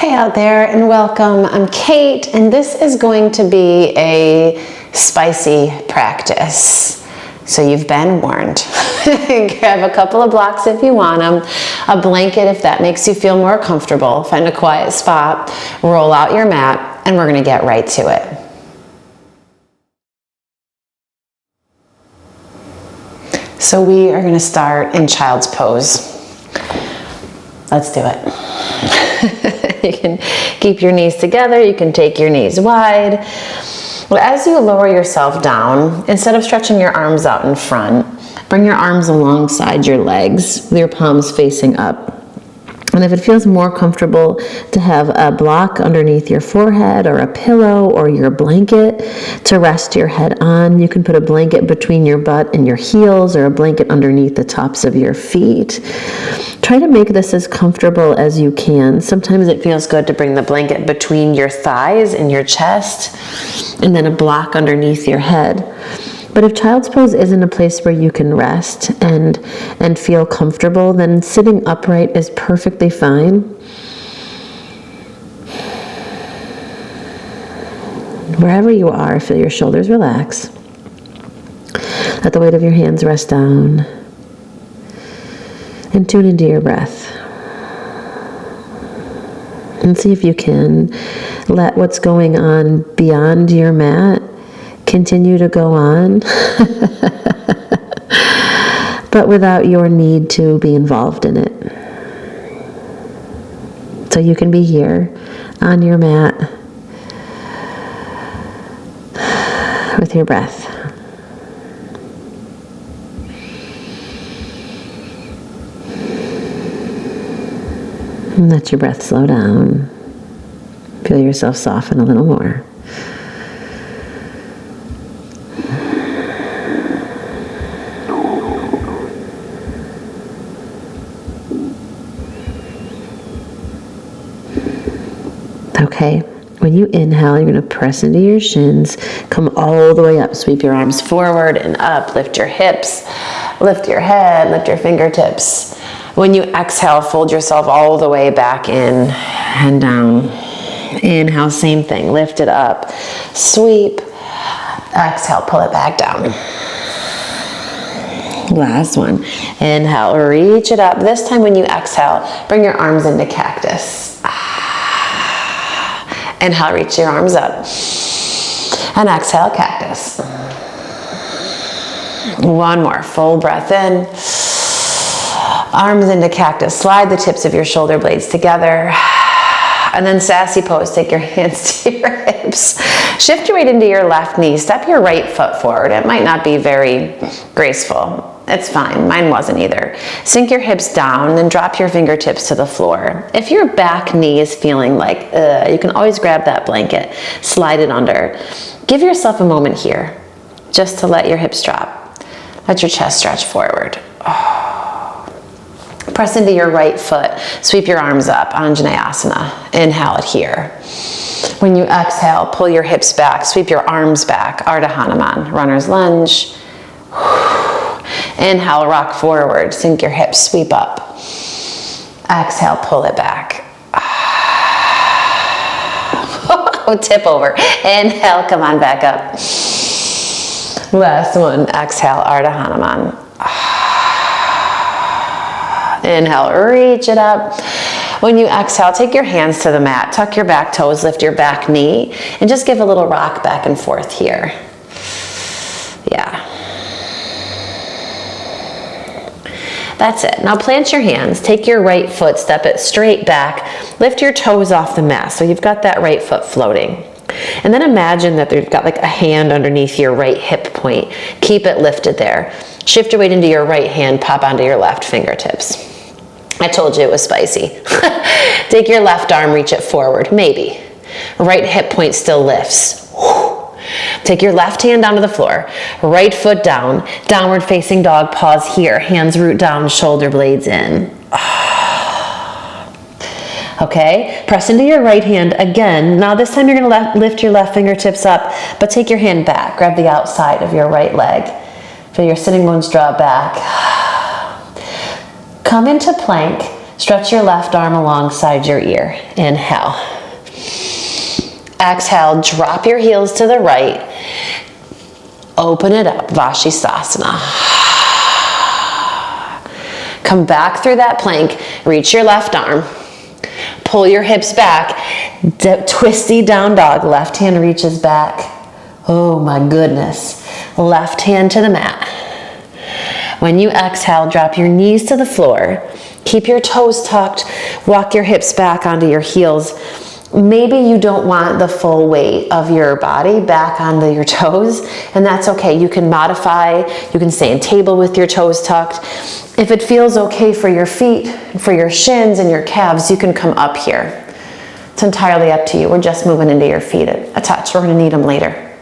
Hey out there and welcome. I'm Kate and this is going to be a spicy practice. So you've been warned. Grab a couple of blocks if you want them, a blanket if that makes you feel more comfortable. Find a quiet spot, roll out your mat, and we're going to get right to it. So we are going to start in child's pose. Let's do it. You can keep your knees together. You can take your knees wide. Well, as you lower yourself down, instead of stretching your arms out in front, bring your arms alongside your legs with your palms facing up. And if it feels more comfortable to have a block underneath your forehead or a pillow or your blanket to rest your head on, you can put a blanket between your butt and your heels or a blanket underneath the tops of your feet. Try to make this as comfortable as you can. Sometimes it feels good to bring the blanket between your thighs and your chest and then a block underneath your head. But if child's pose isn't a place where you can rest and feel comfortable, then sitting upright is perfectly fine. Wherever you are, feel your shoulders relax. Let the weight of your hands rest down. And tune into your breath. And see if you can let what's going on beyond your mat continue to go on, but without your need to be involved in it. So you can be here on your mat with your breath. And let your breath slow down. Feel yourself soften a little more. Okay, when you inhale, you're going to press into your shins, come all the way up, sweep your arms forward and up, lift your hips, lift your head, lift your fingertips. When you exhale, fold yourself all the way back in and down. Inhale, same thing, lift it up, sweep, exhale, pull it back down. Last one, inhale, reach it up. This time when you exhale, bring your arms into cactus. Inhale, reach your arms up. And exhale, cactus. One more, full breath in. Arms into cactus. Slide the tips of your shoulder blades together. And then sassy pose, take your hands to your hips. Shift your weight into your left knee. Step your right foot forward. It might not be very graceful. It's fine, mine wasn't either. Sink your hips down and drop your fingertips to the floor. If your back knee is feeling like, you can always grab that blanket, slide it under. Give yourself a moment here, just to let your hips drop. Let your chest stretch forward. Press into your right foot, sweep your arms up, Anjaneyasana. Inhale it here. When you exhale, pull your hips back, sweep your arms back, Ardha Hanuman, runner's lunge. Inhale, rock forward, sink your hips, sweep up. Exhale, pull it back. Tip over. Inhale, come on back up. Last one, exhale, Ardha Hanuman. Inhale, reach it up. When you exhale, take your hands to the mat, tuck your back toes, lift your back knee, and just give a little rock back and forth here. Yeah. That's it. Now plant your hands, take your right foot, step it straight back, lift your toes off the mat so you've got that right foot floating. And then imagine that you've got like a hand underneath your right hip point. Keep it lifted there. Shift your weight into your right hand, pop onto your left fingertips. I told you it was spicy. Take your left arm, reach it forward, maybe. Right hip point still lifts. Take your left hand down to the floor, right foot down, downward facing dog, pause here, hands root down, shoulder blades in. Okay, press into your right hand again. Now this time you're gonna lift your left fingertips up, but take your hand back, grab the outside of your right leg. Feel your sitting bones draw back. Come into plank, Stretch your left arm alongside your ear. Inhale. Exhale, drop your heels to the right. Open it up, Vashisthasana. Come back through that plank, reach your left arm. Pull your hips back, twisty down dog. Left hand reaches back. Oh my goodness. Left hand to the mat. When you exhale, drop your knees to the floor. Keep your toes tucked. Walk your hips back onto your heels. Maybe you don't want the full weight of your body back onto your toes, and that's okay. You can modify. You can stay in table with your toes tucked. If it feels okay for your feet, for your shins and your calves, you can come up here. It's entirely up to you. We're just moving into your feet a touch. We're going to need them later.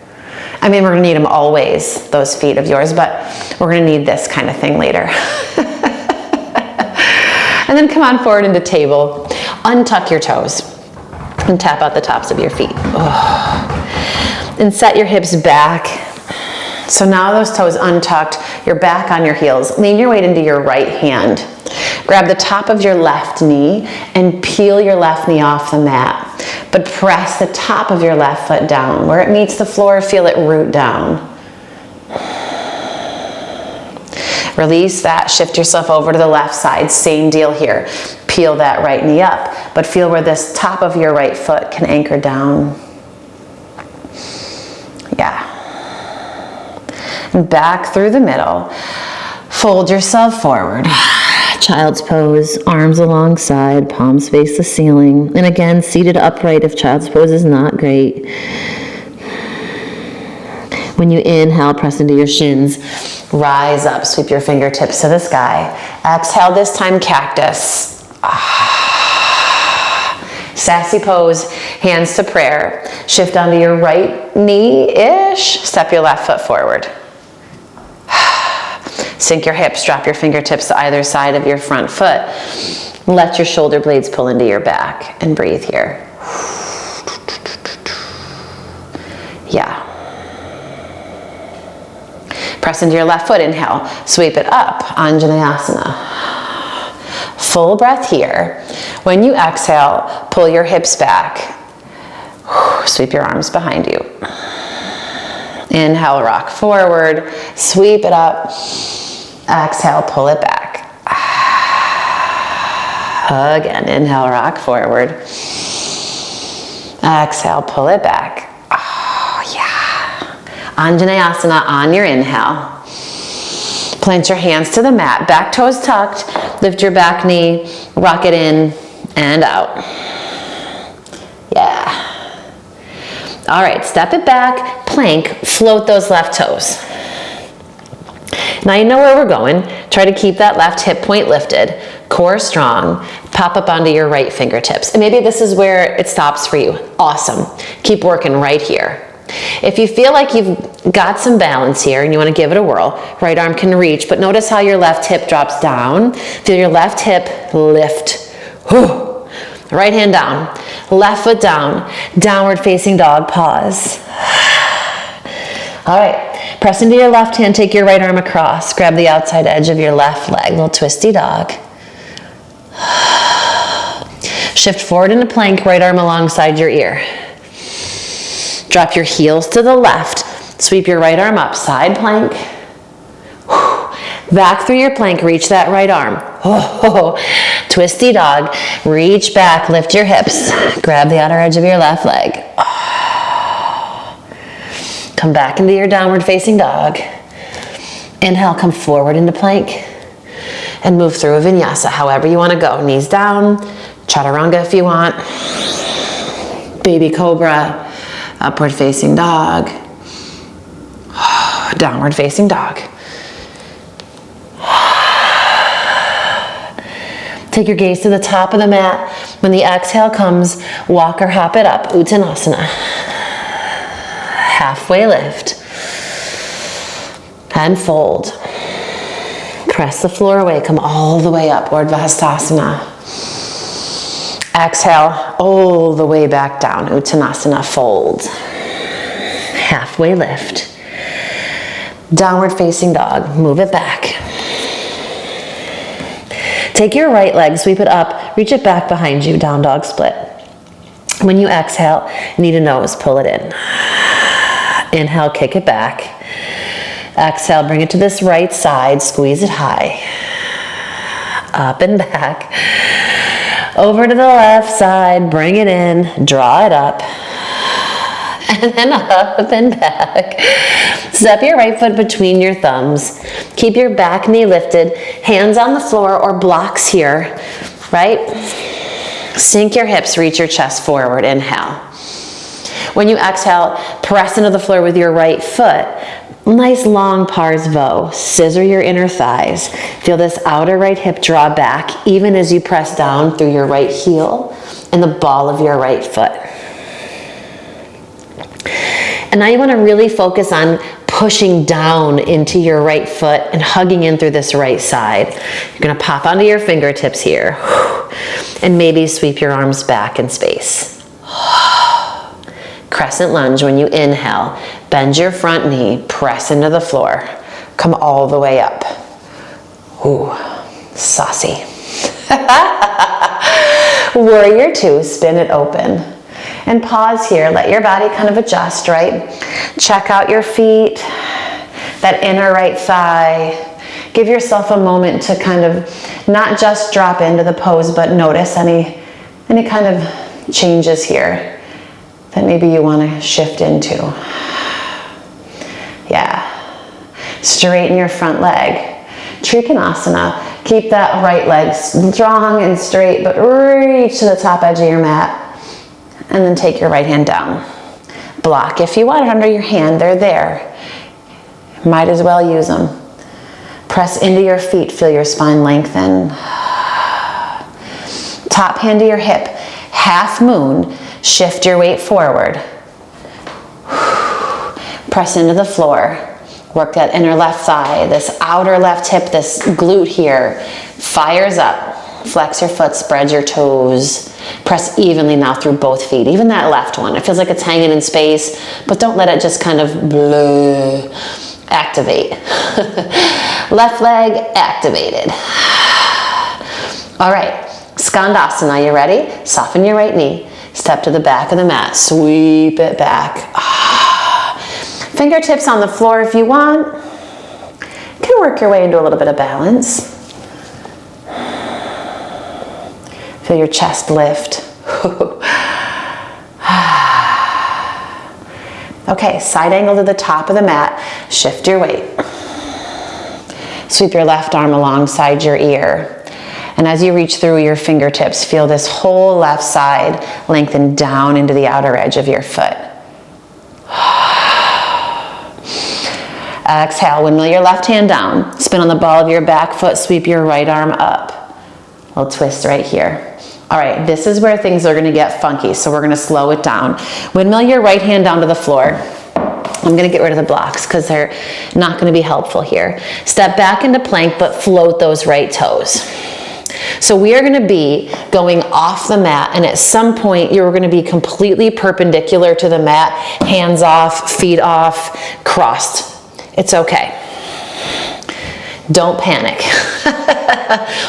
I mean, we're going to need them always, those feet of yours, but we're going to need this kind of thing later. And then come on forward into table. Untuck your toes and tap out the tops of your feet. Oh. And set your hips back. So now those toes untucked, you're back on your heels. Lean your weight into your right hand. Grab the top of your left knee and peel your left knee off the mat. But press the top of your left foot down. Where it meets the floor, feel it root down. Release that, shift yourself over to the left side. Same deal here. Peel that right knee up, but feel where this top of your right foot can anchor down. Yeah. And back through the middle. Fold yourself forward. Child's pose, arms alongside, palms face the ceiling. And again, seated upright if child's pose is not great. When you inhale, press into your shins. Rise up, sweep your fingertips to the sky. Exhale, this time cactus. Sassy pose, hands to prayer. Shift onto your right knee-ish. Step your left foot forward. Sink your hips, drop your fingertips to either side of your front foot. Let your shoulder blades pull into your back and breathe here. Yeah. Press into your left foot, inhale. Sweep it up, Anjaneyasana. Full breath here. When you exhale, pull your hips back. Sweep your arms behind you. Inhale, rock forward. Sweep it up. Exhale, pull it back. Again, inhale, rock forward. Exhale, pull it back. Oh, yeah. Anjaneyasana on your inhale. Plant your hands to the mat, back toes tucked. Lift your back knee, rock it in and out. Yeah. All right, step it back, plank, float those left toes. Now you know where we're going. Try to keep that left hip point lifted, core strong, pop up onto your right fingertips. And maybe this is where it stops for you. Awesome. Keep working right here. If you feel like you've got some balance here and you want to give it a whirl, right arm can reach, but notice how your left hip drops down. Feel your left hip lift. Whew. Right hand down, left foot down, downward facing dog, pause. All right. Press into your left hand, take your right arm across. Grab the outside edge of your left leg, little twisty dog. Shift forward into plank, right arm alongside your ear. Drop your heels to the left. Sweep your right arm up, side plank. Back through your plank, reach that right arm. Twisty dog, reach back, lift your hips. Grab the outer edge of your left leg. Come back into your downward facing dog. Inhale, come forward into plank and move through a vinyasa, however you want to go. Knees down, chaturanga if you want, baby cobra, upward facing dog, downward facing dog. Take your gaze to the top of the mat. When the exhale comes, walk or hop it up, Uttanasana. Halfway lift and fold. Press the floor away, come all the way up, Urdhva Hastasana. Exhale all the way back down, Uttanasana, fold. Halfway lift. Downward facing dog, move it back. Take your right leg, sweep it up, reach it back behind you, down dog split. When you exhale, knee to nose, pull it in. Inhale, kick it back. Exhale, bring it to this right side, squeeze it high. Up and back. Over to the left side, bring it in, draw it up. And then up and back. Step your right foot between your thumbs. Keep your back knee lifted, hands on the floor or blocks here, right? Sink your hips, reach your chest forward, inhale. When you exhale, press into the floor with your right foot. Nice long pars vo. Scissor your inner thighs. Feel this outer right hip draw back even as you press down through your right heel and the ball of your right foot. And now you want to really focus on pushing down into your right foot and hugging in through this right side. You're going to pop onto your fingertips here and maybe sweep your arms back in space. Crescent lunge. When you inhale, bend your front knee, press into the floor, come all the way up. Ooh, saucy. Warrior two, spin it open. And pause here, let your body kind of adjust, right? Check out your feet, that inner right thigh. Give yourself a moment to kind of not just drop into the pose, but notice any kind of changes here that maybe you want to shift into. Yeah. Straighten your front leg. Trikonasana. Keep that right leg strong and straight, but reach to the top edge of your mat. And then take your right hand down. Block if you want it under your hand, they're there. Might as well use them. Press into your feet, feel your spine lengthen. Top hand to your hip, half moon, shift your weight forward. Press into the floor. Work that inner left thigh, this outer left hip, this glute here, fires up. Flex your foot, spread your toes. Press evenly now through both feet, even that left one. It feels like it's hanging in space, but don't let it just kind of bleh. Activate. Left leg activated. All right, Skandasana, you ready? Soften your right knee. Step to the back of the mat, sweep it back. Fingertips on the floor if you want. You can work your way into a little bit of balance. Feel your chest lift. Okay, side angle to the top of the mat. Shift your weight. Sweep your left arm alongside your ear. And as you reach through your fingertips, feel this whole left side lengthen down into the outer edge of your foot. Exhale, windmill your left hand down. Spin on the ball of your back foot, sweep your right arm up. Little twist right here. All right, this is where things are gonna get funky, so we're gonna slow it down. Windmill your right hand down to the floor. I'm gonna get rid of the blocks because they're not gonna be helpful here. Step back into plank, but float those right toes. So we are gonna be going off the mat, and at some point you're gonna be completely perpendicular to the mat, hands off, feet off, crossed. It's okay. Don't panic.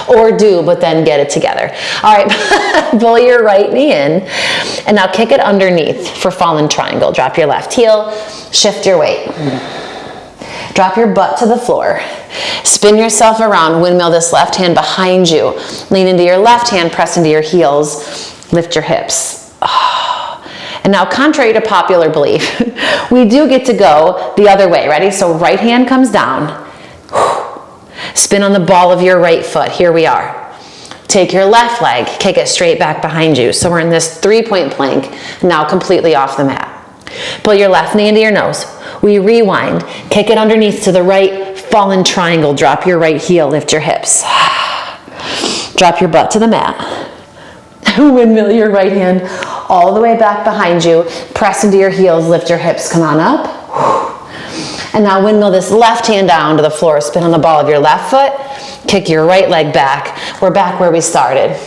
Or do, but then get it together. All right, pull your right knee in, and now kick it underneath for fallen triangle. Drop your left heel, shift your weight. Drop your butt to the floor. Spin yourself around, windmill this left hand behind you. Lean into your left hand, press into your heels, lift your hips. And now, contrary to popular belief, we do get to go the other way. Ready? So right hand comes down. Spin on the ball of your right foot. Here we are. Take your left leg, kick it straight back behind you. So we're in this 3-point plank, now completely off the mat. Pull your left knee into your nose. We rewind, kick it underneath to the right, fallen triangle. Drop your right heel, lift your hips. Drop your butt to the mat. Windmill your right hand all the way back behind you. Press into your heels, lift your hips, come on up. And now windmill this left hand down to the floor. Spin on the ball of your left foot. Kick your right leg back. We're back where we started.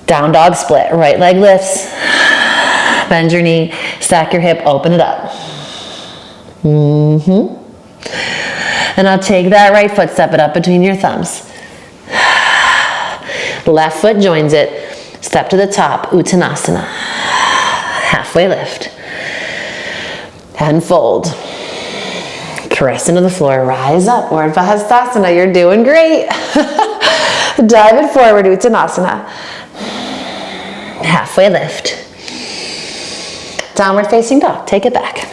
Down dog split. Right leg lifts. Bend your knee. Stack your hip. Open it up. And now take that right foot. Step it up between your thumbs. Left foot joins it. Step to the top, Uttanasana. Halfway lift. And fold. Press into the floor, rise up, Urdhva Hastasana, you're doing great. Dive it forward, Uttanasana. Halfway lift. Downward facing dog, take it back.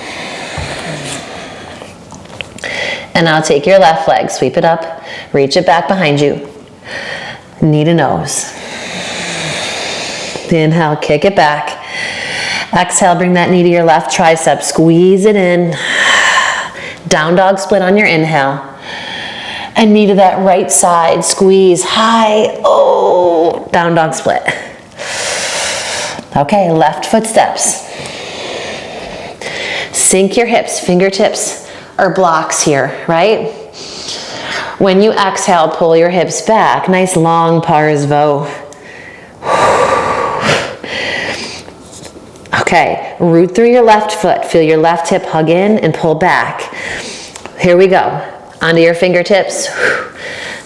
And now take your left leg, sweep it up, reach it back behind you. Knee to nose. Inhale, kick it back. Exhale, bring that knee to your left tricep, squeeze it in. Down dog split on your inhale. And knee to that right side, squeeze high, oh, down dog split. Okay, left foot steps. Sink your hips, fingertips are blocks here, right? When you exhale, pull your hips back, nice long Parsvo. Okay, root through your left foot. Feel your left hip hug in and pull back. Here we go. Onto your fingertips.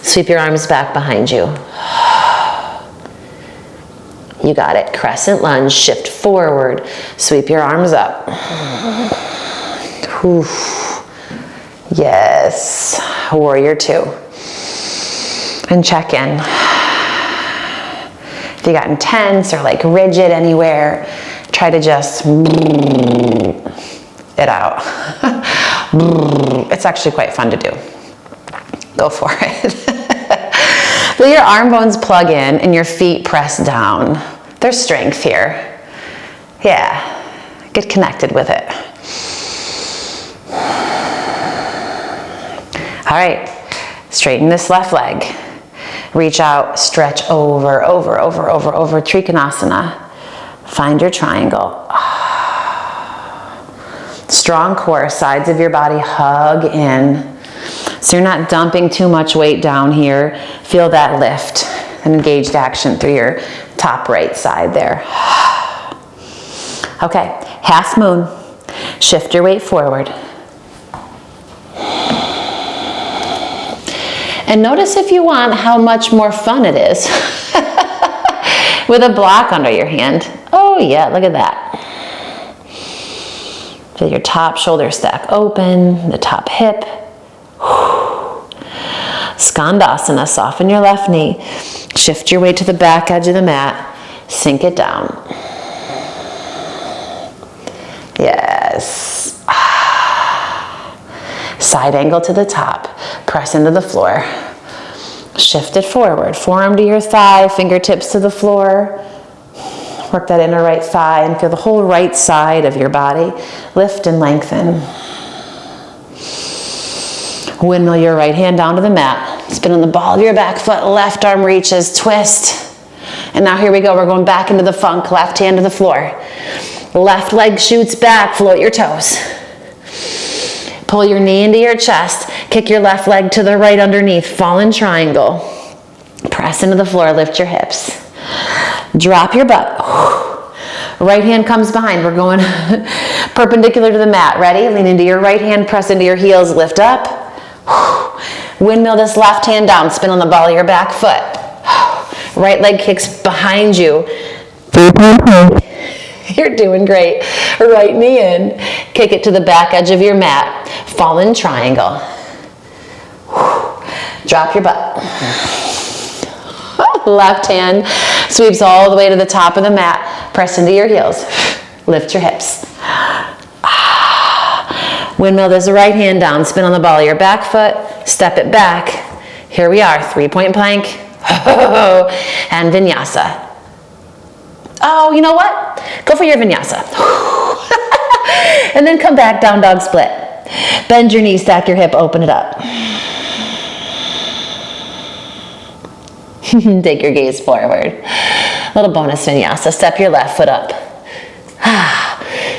Sweep your arms back behind you. You got it. Crescent lunge. Shift forward. Sweep your arms up. Yes. Warrior two. And check in. If you got intense or like rigid anywhere, try to just it out. It's actually quite fun to do. Go for it. Feel your arm bones plug in and your feet press down. There's strength here. Yeah, get connected with it. All right, straighten this left leg. Reach out, stretch over, Trikonasana. Find your triangle. Strong core, sides of your body hug in. So you're not dumping too much weight down here. Feel that lift and engaged action through your top right side there. Okay, half moon. Shift your weight forward. And notice if you want how much more fun it is with a block under your hand. Oh yeah, look at that. Feel your top shoulder stack open, the top hip. Skandasana, soften your left knee. Shift your weight to the back edge of the mat. Sink it down. Yes. Side angle to the top. Press into the floor. Shift it forward. Forearm to your thigh, fingertips to the floor. Work that inner right thigh and feel the whole right side of your body lift and lengthen. Windmill your right hand down to the mat. Spin on the ball of your back foot. Left arm reaches, twist. And now here we go. We're going back into the funk. Left hand to the floor. Left leg shoots back. Float your toes. Pull your knee into your chest. Kick your left leg to the right underneath. Fallen triangle. Press into the floor. Lift your hips. Drop your butt. Right hand comes behind. We're going perpendicular to the mat. Ready? Lean into your right hand. Press into your heels. Lift up. Windmill this left hand down. Spin on the ball of your back foot. Right leg kicks behind you. You're doing great. Right knee in. Kick it to the back edge of your mat. Fallen triangle. Drop your butt. Left hand sweeps all the way to the top of the mat. Press into your heels. Lift your hips. Windmill this right hand down. Spin on the ball of your back foot. Step it back. Here we are. 3-point plank. And vinyasa. Oh, you know what? Go for your vinyasa. And then come back, down dog split. Bend your knee, stack your hip, open it up. Take your gaze forward. A little bonus vinyasa. Step your left foot up.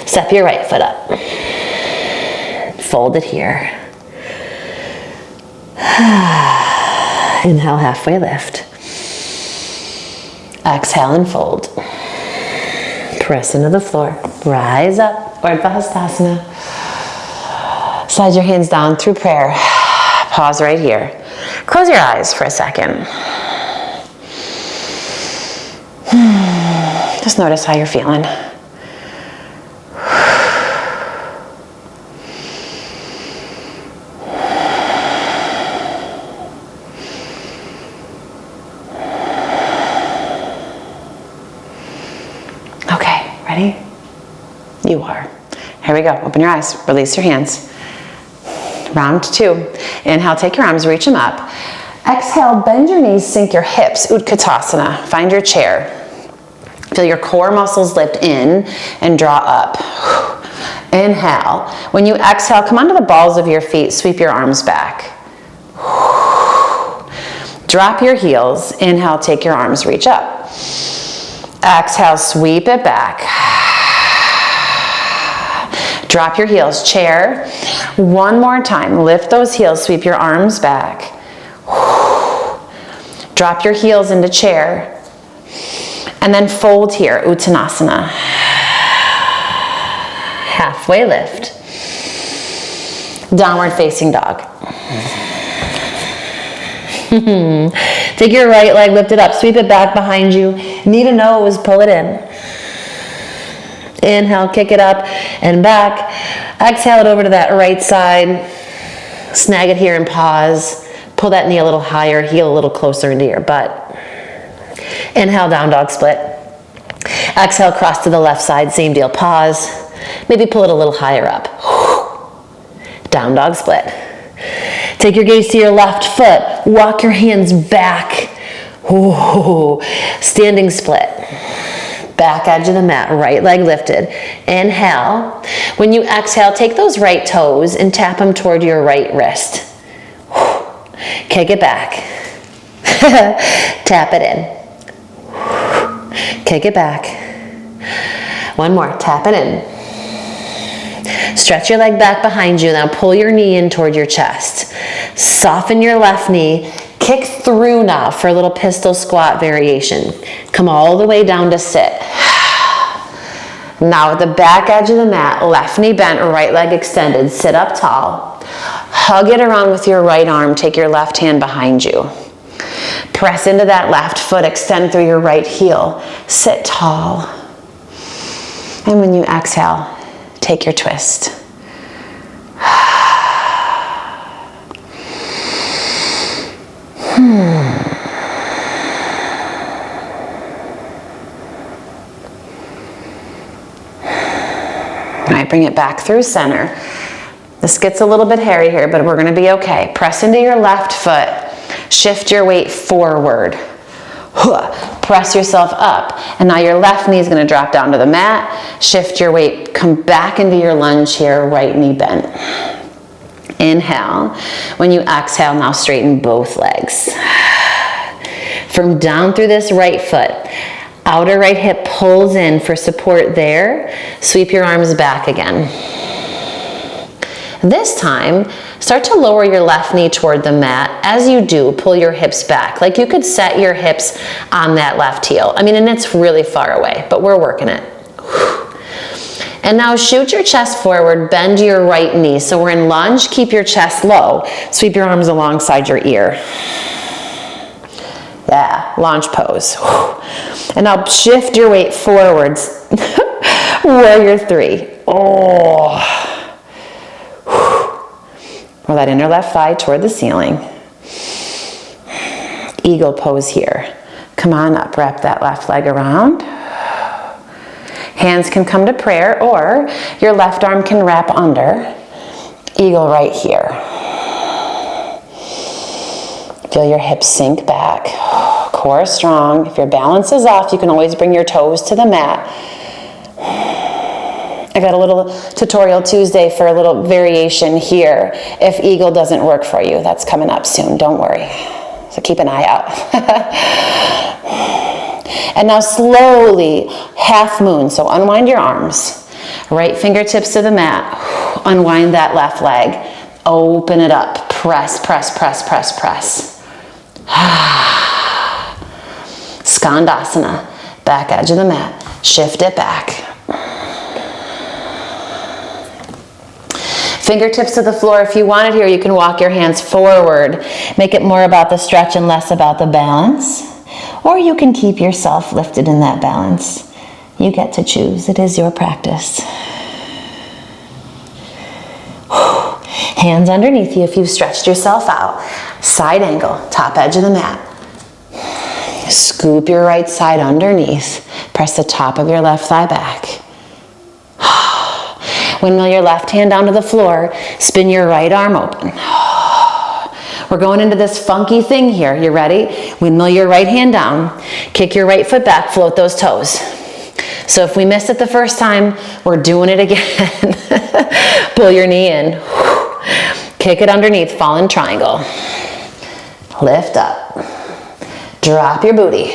Step your right foot up. Fold it here. Inhale, halfway lift. Exhale and fold. Press into the floor. Rise up. Urdhva Hastasana. Slide your hands down through prayer. Pause right here. Close your eyes for a second. Just notice how you're feeling. Okay, ready? You are. Here we go. Open your eyes. Release your hands. Round 2. Inhale, take your arms, reach them up. Exhale, bend your knees, sink your hips. Utkatasana. Find your chair. Feel your core muscles lift in and draw up. Inhale. When you exhale, come onto the balls of your feet. Sweep your arms back. Drop your heels. Inhale, take your arms, reach up. Exhale, sweep it back. Drop your heels, chair. One more time, lift those heels, sweep your arms back. Drop your heels into chair. And then fold here, Uttanasana. Halfway lift. Downward facing dog. Take your right leg, lift it up, sweep it back behind you. Knee to nose, pull it in. Inhale, kick it up and back. Exhale it over to that right side. Snag it here and pause. Pull that knee a little higher, heel a little closer into your butt. Inhale, down dog split. Exhale, cross to the left side, same deal, pause. Maybe pull it a little higher up. Down dog split. Take your gaze to your left foot. Walk your hands back. Standing split. Back edge of the mat, right leg lifted. Inhale. When you exhale, take those right toes and tap them toward your right wrist. Kick it back. Tap it in. Kick it back. One more, tap it in. Stretch your leg back behind you. Now pull your knee in toward your chest. Soften your left knee. Kick through now for a little pistol squat variation. Come all the way down to sit. Now at the back edge of the mat, left knee bent, right leg extended. Sit up tall. Hug it around with your right arm. Take your left hand behind you. Press into that left foot. Extend through your right heel. Sit tall. And when you exhale, take your twist. All right, bring it back through center. This gets a little bit hairy here, but we're gonna be okay. Press into your left foot. Shift your weight forward. Press yourself up. And now your left knee is gonna drop down to the mat. Shift your weight, come back into your lunge here, right knee bent. Inhale. When you exhale, now straighten both legs. From down through this right foot, outer right hip pulls in for support there. Sweep your arms back again. This time, start to lower your left knee toward the mat. As you do, pull your hips back. Like you could set your hips on that left heel. I mean, and it's really far away, but we're working it. And now shoot your chest forward, bend your right knee. So we're in lunge, keep your chest low. Sweep your arms alongside your ear. Yeah, launch pose. And now shift your weight forwards. Warrior 3. Oh. Roll that inner left thigh toward the ceiling. Eagle pose here. Come on up, wrap that left leg around. Hands can come to prayer, or your left arm can wrap under. Eagle right here. Feel your hips sink back. Core strong. If your balance is off, you can always bring your toes to the mat. I got a little tutorial Tuesday for a little variation here. If eagle doesn't work for you, that's coming up soon. Don't worry. So keep an eye out. And now slowly, half moon. So unwind your arms. Right fingertips to the mat. Unwind that left leg. Open it up. Press, press, press, press, press. Skandasana. Back edge of the mat. Shift it back. Fingertips to the floor. If you want it here, you can walk your hands forward. Make it more about the stretch and less about the balance. or you can keep yourself lifted in that balance. You get to choose. It is your practice. Hands underneath you if you've stretched yourself out. Side angle, top edge of the mat. Scoop your right side underneath. Press the top of your left thigh back. Windmill your left hand down to the floor. Spin your right arm open. We're going into this funky thing here. You ready? Windmill your right hand down. Kick your right foot back. Float those toes. So if we missed it the first time, we're doing it again. Pull your knee in. Kick it underneath, fall in triangle. Lift up. Drop your booty.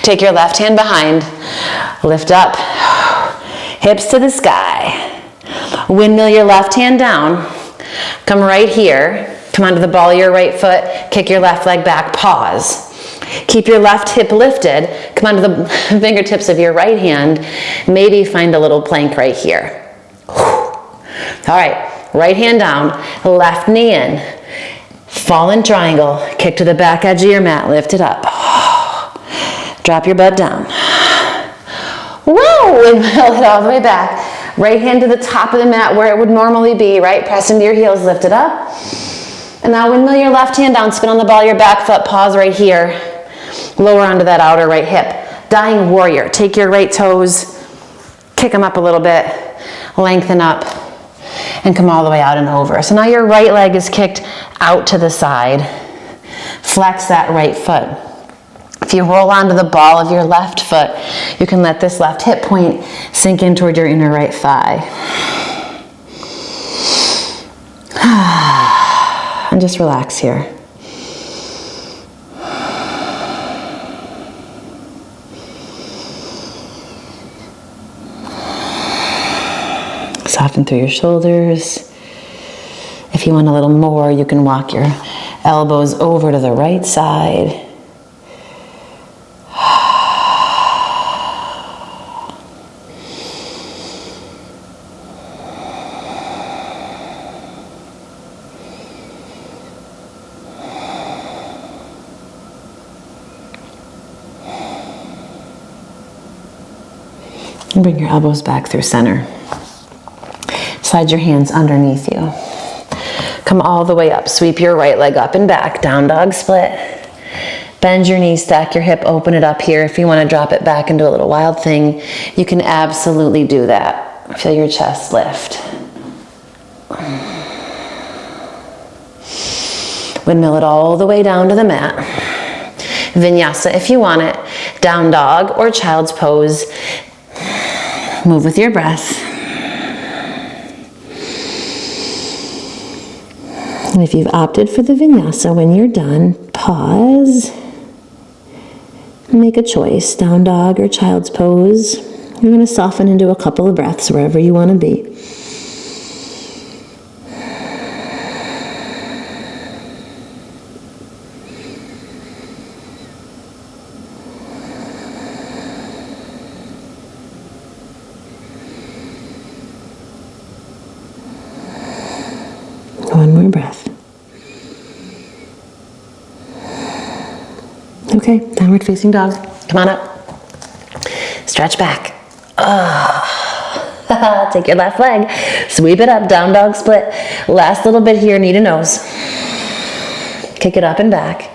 Take your left hand behind. Lift up. Hips to the sky. Windmill your left hand down. Come right here. Come onto the ball of your right foot. Kick your left leg back. Pause. Keep your left hip lifted. Come onto the fingertips of your right hand. Maybe find a little plank right here. All right. Right hand down, left knee in, fall in triangle, kick to the back edge of your mat, lift it up. Drop your butt down. Whoa, inhale it all the way back. Right hand to the top of the mat where it would normally be, right? Press into your heels, lift it up. And now windmill your left hand down, spin on the ball of your back foot, pause right here. Lower onto that outer right hip. Dying warrior, take your right toes, kick them up a little bit, lengthen up. And come all the way out and over. So now your right leg is kicked out to the side. Flex that right foot. If you roll onto the ball of your left foot, you can let this left hip point sink in toward your inner right thigh. And just relax here. Soften through your shoulders. If you want a little more, you can walk your elbows over to the right side. And bring your elbows back through center. Slide your hands underneath you. Come all the way up. Sweep your right leg up and back. Down dog split. Bend your knees, stack your hip, open it up here. If you want to drop it back into a little wild thing, you can absolutely do that. Feel your chest lift. Windmill it all the way down to the mat. Vinyasa if you want it. Down dog or child's pose. Move with your breath. And if you've opted for the vinyasa, when you're done, pause. Make a choice, down dog or child's pose. You're going to soften into a couple of breaths wherever you want to be. One more breath. Okay, downward facing dog. Come on up. Stretch back. Take your left leg. Sweep it up. Down dog split. Last little bit here, knee to nose. Kick it up and back.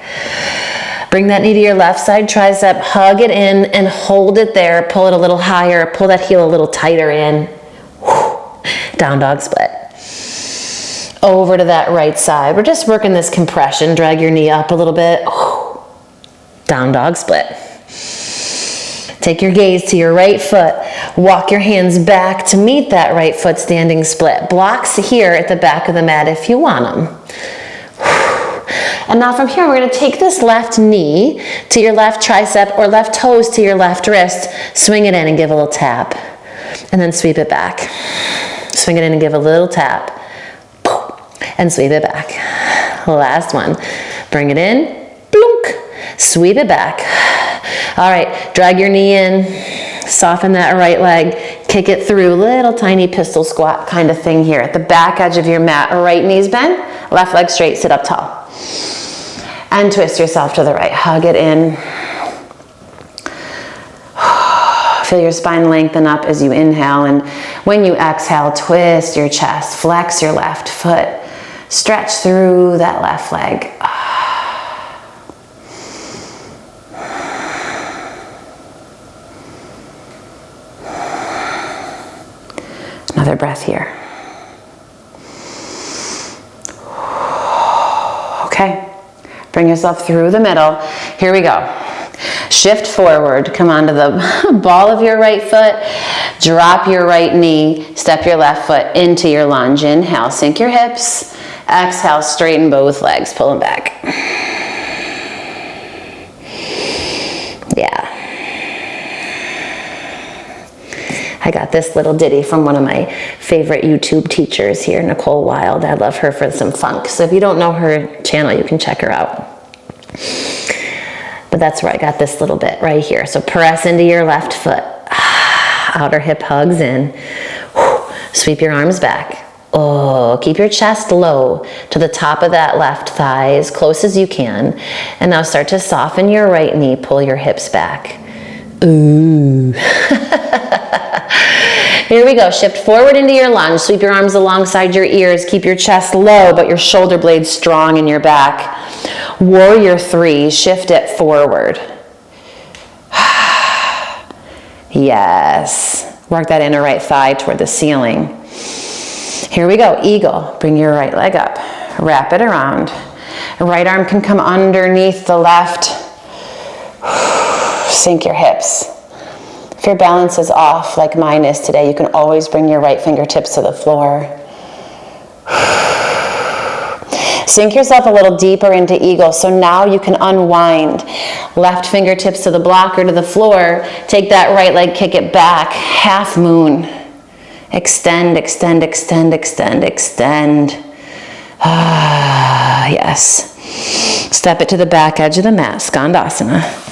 Bring that knee to your left side tricep. Hug it in and hold it there. Pull it a little higher. Pull that heel a little tighter in. Down dog split. Over to that right side. We're just working this compression. Drag your knee up a little bit. Down dog split. Take your gaze to your right foot. Walk your hands back to meet that right foot standing split. Blocks here at the back of the mat if you want them. And now from here, we're going to take this left knee to your left tricep or left toes to your left wrist. Swing it in and give a little tap. And then sweep it back. Swing it in and give a little tap. And sweep it back. Last one. Bring it in. Blunk. Sweep it back. All right. Drag your knee in. Soften that right leg. Kick it through. Little tiny pistol squat kind of thing here. At the back edge of your mat. Right knee's bent. Left leg straight. Sit up tall. And twist yourself to the right. Hug it in. Feel your spine lengthen up as you inhale, and when you exhale, twist your chest, flex your left foot, stretch through that left leg. Another breath here. Okay, bring yourself through the middle. Here we go. Shift forward, come onto the ball of your right foot, drop your right knee, step your left foot into your lunge. Inhale, sink your hips. Exhale, straighten both legs, pull them back. Yeah. I got this little ditty from one of my favorite YouTube teachers here, Nicole Wild. I love her for some funk. So if you don't know her channel, you can check her out. But that's where I got this little bit right here. So press into your left foot. Outer hip hugs in. Sweep your arms back. Oh, keep your chest low to the top of that left thigh as close as you can. And now start to soften your right knee. Pull your hips back. Ooh. Here we go. Shift forward into your lunge. Sweep your arms alongside your ears. Keep your chest low, but your shoulder blades strong in your back. Warrior 3. Shift it forward. Yes. Work that inner right thigh toward the ceiling. Here we go. Eagle. Bring your right leg up. Wrap it around. Right arm can come underneath the left. Sink your hips. If your balance is off like mine is today, you can always bring your right fingertips to the floor. Sink yourself a little deeper into eagle. So now you can unwind. Left fingertips to the block or to the floor. Take that right leg, kick it back. Half moon. Extend, extend, extend, extend, extend. Ah, yes. Step it to the back edge of the mat. Skandasana.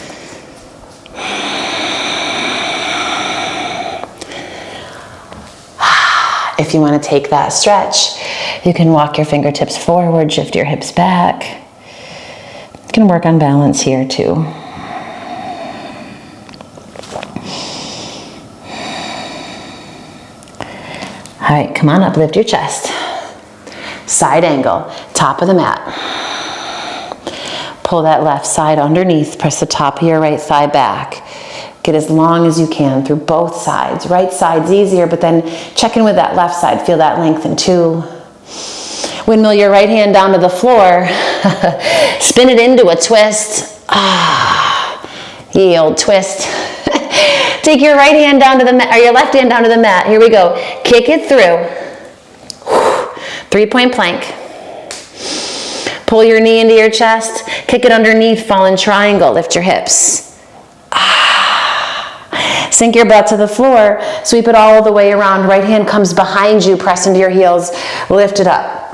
If you want to take that stretch, you can walk your fingertips forward, shift your hips back. You can work on balance here too. All right, come on up, lift your chest. Side angle, top of the mat. Pull that left side underneath, press the top of your right thigh back. Get as long as you can through both sides. Right side's easier, but then check in with that left side. Feel that lengthen too. Windmill your right hand down to the floor. Spin it into a twist. Yield, twist. Take your right hand down to the mat, or your left hand down to the mat. Here we go. Kick it through. 3-point plank. Pull your knee into your chest. Kick it underneath, fallen triangle. Lift your hips. Sink your butt to the floor, sweep it all the way around. Right hand comes behind you, press into your heels, lift it up.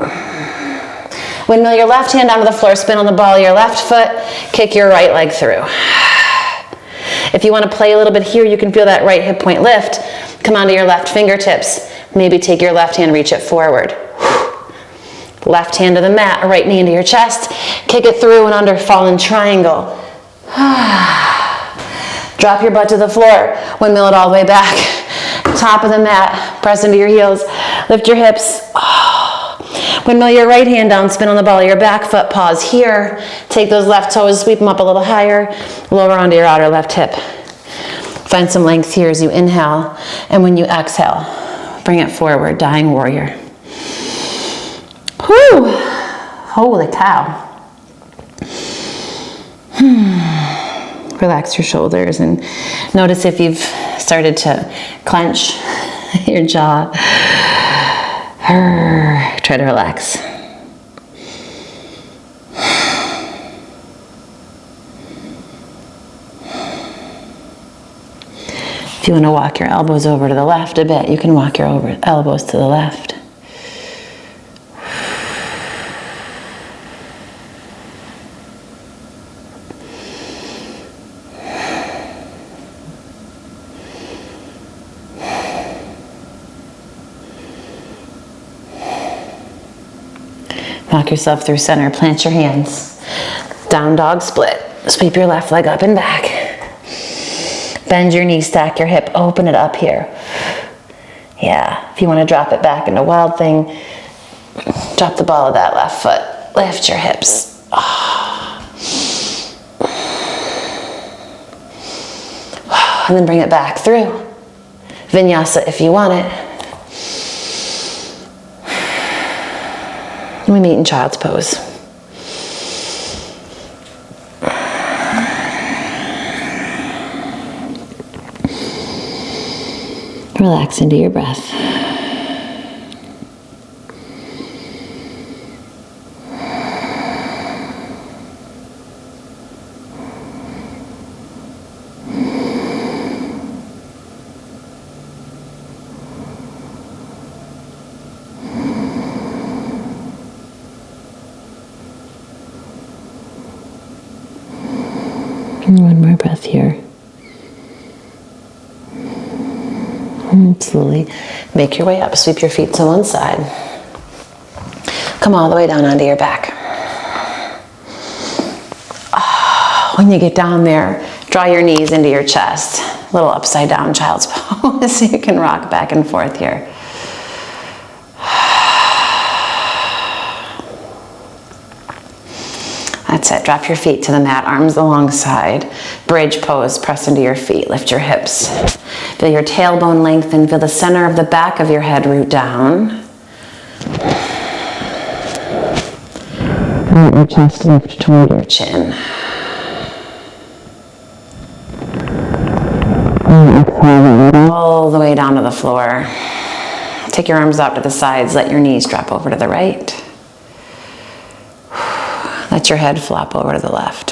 Windmill your left hand onto the floor, spin on the ball of your left foot, kick your right leg through. If you want to play a little bit here, you can feel that right hip point lift. Come onto your left fingertips. Maybe take your left hand, reach it forward. Left hand to the mat, right knee into your chest, kick it through and under, fallen triangle. Drop your butt to the floor, windmill it all the way back. Top of the mat, press into your heels, lift your hips. Windmill your right hand down, spin on the ball of your back foot, pause here. Take those left toes, sweep them up a little higher, lower onto your outer left hip. Find some length here as you inhale, and when you exhale, bring it forward, dying warrior. Whew, holy cow. Relax your shoulders and notice if you've started to clench your jaw. Try to relax. If you want to walk your elbows over to the left a bit, you can walk your elbows to the left. Walk yourself through center, plant your hands. Down dog split. Sweep your left leg up and back. Bend your knee, stack your hip, open it up here. Yeah, if you want to drop it back into wild thing, drop the ball of that left foot. Lift your hips. And then bring it back through. Vinyasa if you want it. We meet in child's pose. Relax into your breath. And one more breath here. And slowly make your way up. Sweep your feet to one side. Come all the way down onto your back. When you get down there, draw your knees into your chest. A little upside down child's pose so you can rock back and forth here. That's it. Drop your feet to the mat, arms alongside. Bridge pose, press into your feet, lift your hips. Feel your tailbone lengthen, feel the center of the back of your head root down. Let your chest lift toward your chin. And exhale all the way down to the floor. Take your arms out to the sides, let your knees drop over to the right. Let your head flop over to the left.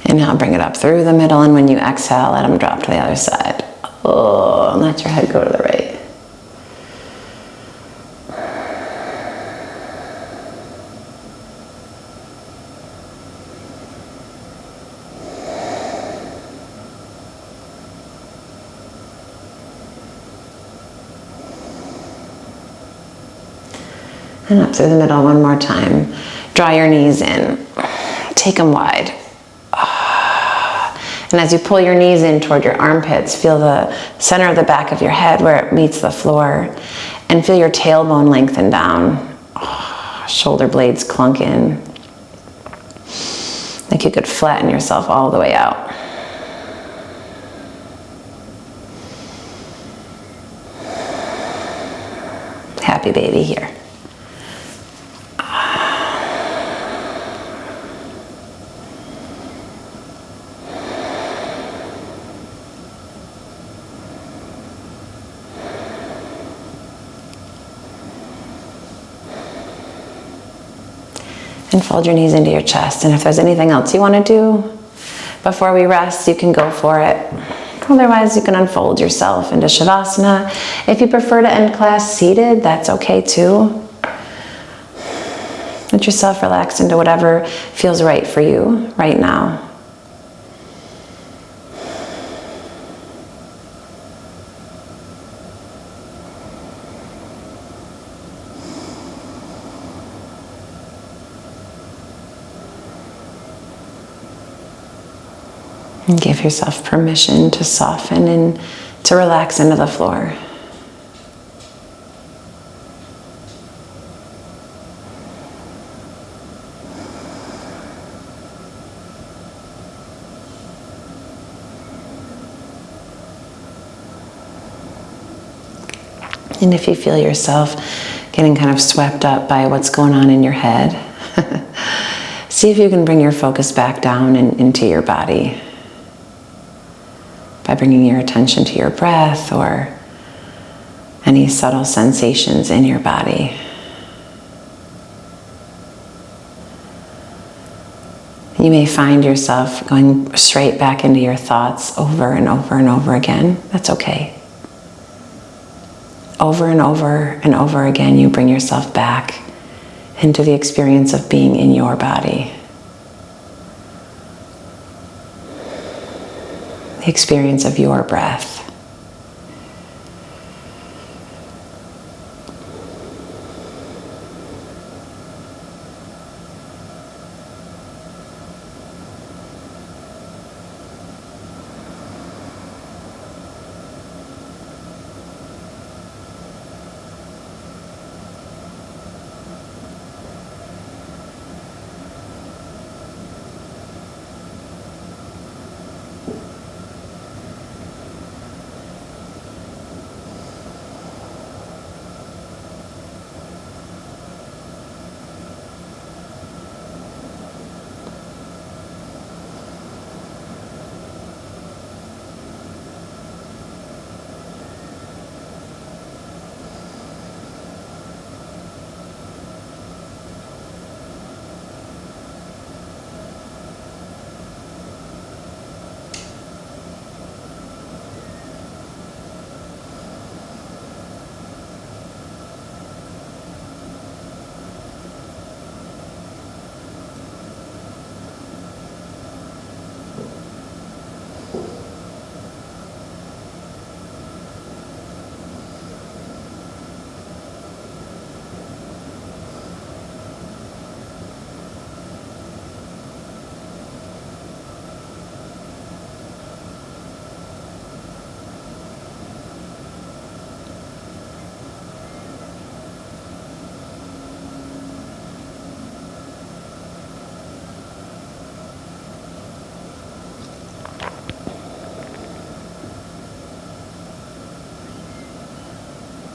Inhale, bring it up through the middle, and when you exhale, let them drop to the other side. Oh, and let your head go to the right. And up through the middle one more time. Draw your knees in. Take them wide. And as you pull your knees in toward your armpits, feel the center of the back of your head where it meets the floor. And feel your tailbone lengthen down. Shoulder blades clunk in. Like you could flatten yourself all the way out. Happy baby here. And fold your knees into your chest. And if there's anything else you want to do before we rest, you can go for it. Otherwise, you can unfold yourself into Savasana. If you prefer to end class seated, that's okay too. Let yourself relax into whatever feels right for you right now. And give yourself permission to soften and to relax into the floor. And if you feel yourself getting kind of swept up by what's going on in your head, see if you can bring your focus back down and into your body. By bringing your attention to your breath or any subtle sensations in your body. You may find yourself going straight back into your thoughts over and over and over again. That's okay. Over and over and over again, you bring yourself back into the experience of being in your body. The experience of your breath.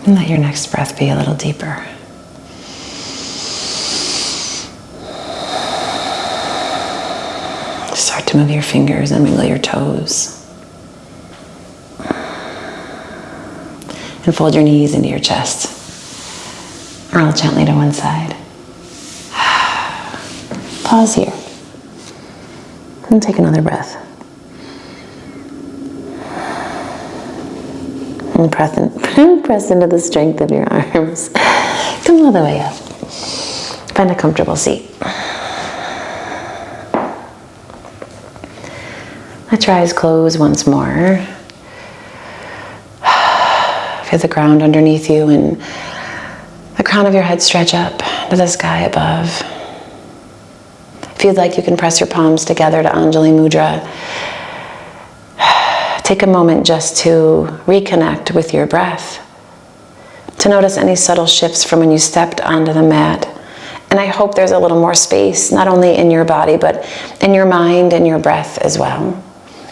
And let your next breath be a little deeper. Start to move your fingers and wiggle your toes. And fold your knees into your chest. Roll gently to one side. Pause here. And take another breath. And press into the strength of your arms. Come all the way up. Find a comfortable seat. Let your eyes close once more. Feel the ground underneath you and the crown of your head stretch up to the sky above. If you'd like, you can press your palms together to Anjali Mudra. Take a moment just to reconnect with your breath, to notice any subtle shifts from when you stepped onto the mat. And I hope there's a little more space, not only in your body, but in your mind and your breath as well.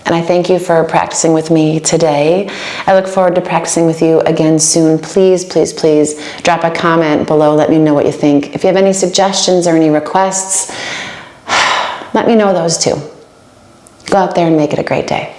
And I thank you for practicing with me today. I look forward to practicing with you again soon. Please, please, please drop a comment below. Let me know what you think. If you have any suggestions or any requests, let me know those too. Go out there and make it a great day.